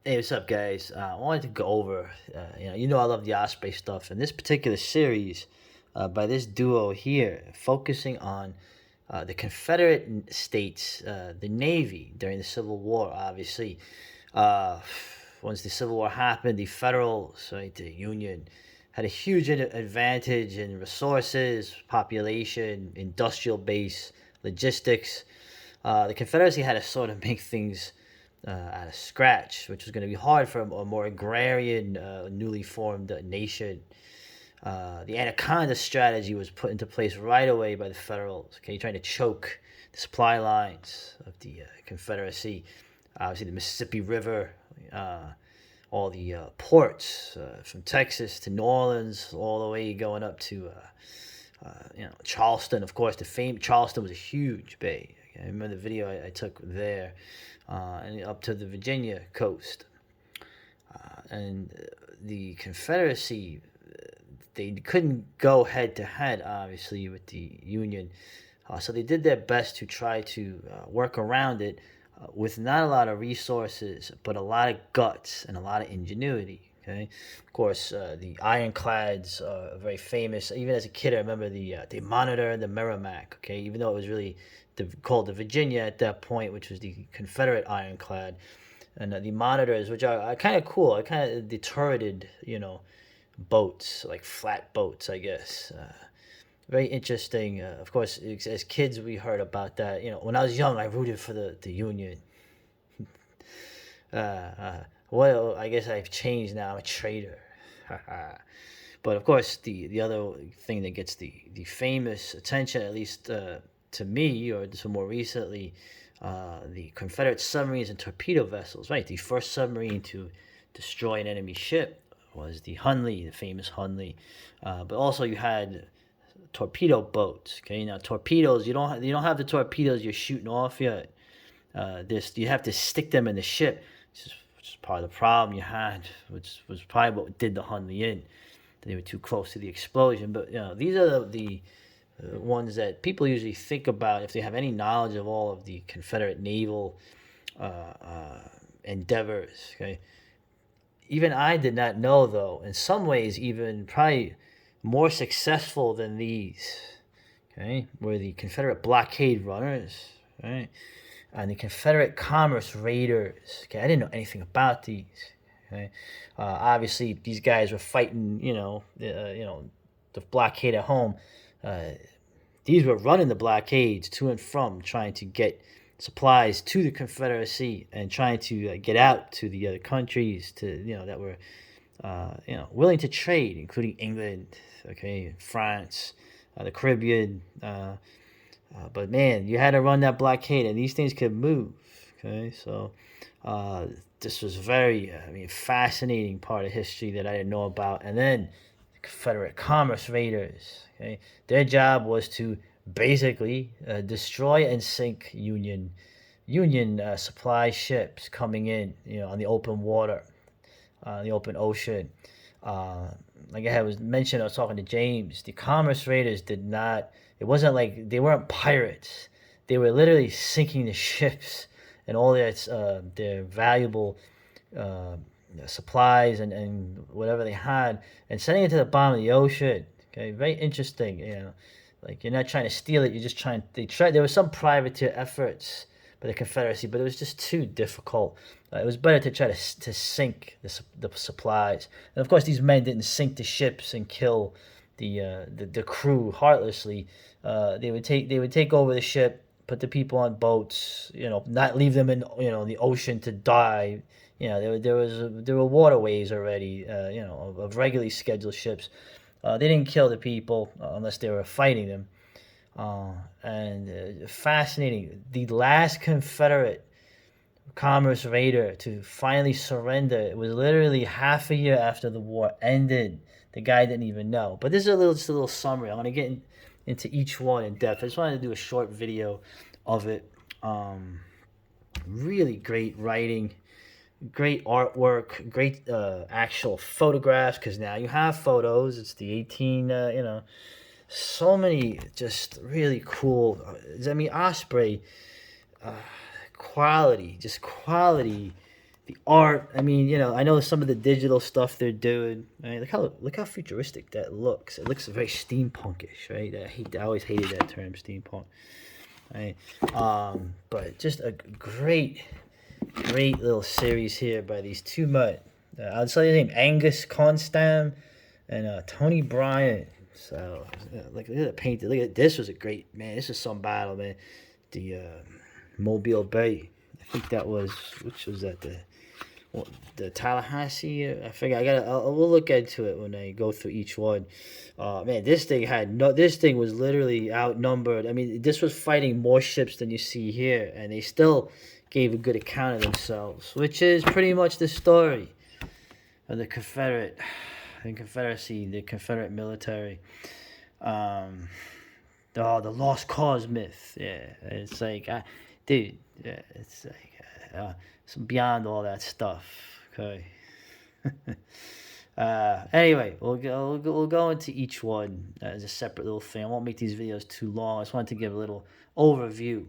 Hey, what's up, guys? I wanted to go over, I love the Osprey stuff, and this particular series by this duo here, focusing on the Confederate States, the Navy during the Civil War. Obviously, uh, once the Civil War happened, the Federals, right, the Union, had a huge advantage in resources, population, industrial base, logistics. The Confederacy had to sort of make things out of scratch, which was going to be hard for a more agrarian, newly formed nation. The Anaconda strategy was put into place right away by the Federals, okay, trying to choke the supply lines of the Confederacy. Obviously, the Mississippi River, uh, all the ports from Texas to New Orleans, all the way going up to Charleston. Of course, the fame Charleston was a huge bay. I remember the video I took there, and up to the Virginia coast. And the Confederacy, they couldn't go head to head, obviously, with the Union. So they did their best to try to work around it with not a lot of resources, but a lot of guts and a lot of ingenuity. Okay, of course, the ironclads are very famous. Even as a kid, I remember the Monitor and the Merrimack. Okay, even though it was really called the Virginia at that point, which was the Confederate ironclad, and the Monitors, which are kind of cool. I kind of the turreted, boats, like flat boats, I guess. Very interesting. Of course, as kids, we heard about that. When I was young, I rooted for the Union. Well, I guess I've changed now. I'm a traitor. But of course, the other thing that gets the famous attention, at least to me, or to more recently, the Confederate submarines and torpedo vessels. Right, the first submarine to destroy an enemy ship was the Hunley, the famous Hunley. But also you had torpedo boats. Okay, now torpedoes, you don't have the torpedoes you're shooting off yet. This you have to stick them in the ship, which is part of the problem you had, which was probably what did the Hunley in. They were too close to the explosion. But these are the ones that people usually think about if they have any knowledge of all of the Confederate naval uh, uh, endeavors. Okay, even I did not know, though. In some ways, even probably more successful than these. Okay, were the Confederate blockade runners. Right, and the Confederate commerce raiders. Okay, I didn't know anything about these. Okay, obviously these guys were fighting. The blockade at home. Uh, these were running the blockades to and from, trying to get supplies to the Confederacy and trying to get out to the other countries that were willing to trade, including England, okay, France, the Caribbean. But man, you had to run that blockade, and these things could move. Okay, so uh, this was very, fascinating part of history that I didn't know about. And then the Confederate commerce raiders. Okay, their job was to basically destroy and sink Union supply ships coming in, on the open water, the open ocean. Uh, like I was mentioned, I was talking to James. The commerce raiders did not. It wasn't like they weren't pirates. They were literally sinking the ships and all their valuable uh, supplies and whatever they had, and sending it to the bottom of the ocean. Okay, very interesting. Like you're not trying to steal it. You're just trying. They tried. There were some privateer efforts by the Confederacy, but it was just too difficult. It was better to try to sink the supplies. And of course, these men didn't sink the ships and kill the crew heartlessly. They would take over the ship, put the people on boats. Not leave them in the ocean to die. There were waterways already. Of regularly scheduled ships. They didn't kill the people unless they were fighting them. And fascinating. The last Confederate commerce raider to finally surrender. It was literally half a year after the war ended. The guy didn't even know. But this is just a little summary. I'm gonna get into each one in depth. I just wanted to do a short video of it. Really great writing, great artwork, great actual photographs. Because now you have photos. It's the 18. So many just really cool. Osprey, quality, just quality. the art. I mean, I know some of the digital stuff they're doing. Right? Look how futuristic that looks. It looks very steampunkish, right? I always hated that term, steampunk. Right? But just a great little series here by these two men. I'll tell you the name: Angus Konstam and Tony Bryan. So, look at the painting. Look at this. Was a great, man. This is some battle, man. The Mobile Bay. I think that was, which was that, the Tallahassee. I figure we'll look into it when I go through each one. Man, this thing had no. This thing was literally outnumbered. I mean, this was fighting more ships than you see here, and they still gave a good account of themselves, which is pretty much the story of the Confederacy, the Confederate military. The lost cause myth. Yeah, it's like, dude, yeah, it's like, it's beyond all that stuff. Okay. Anyway, we'll go into each one as a separate little thing. I won't make these videos too long. I just wanted to give a little overview.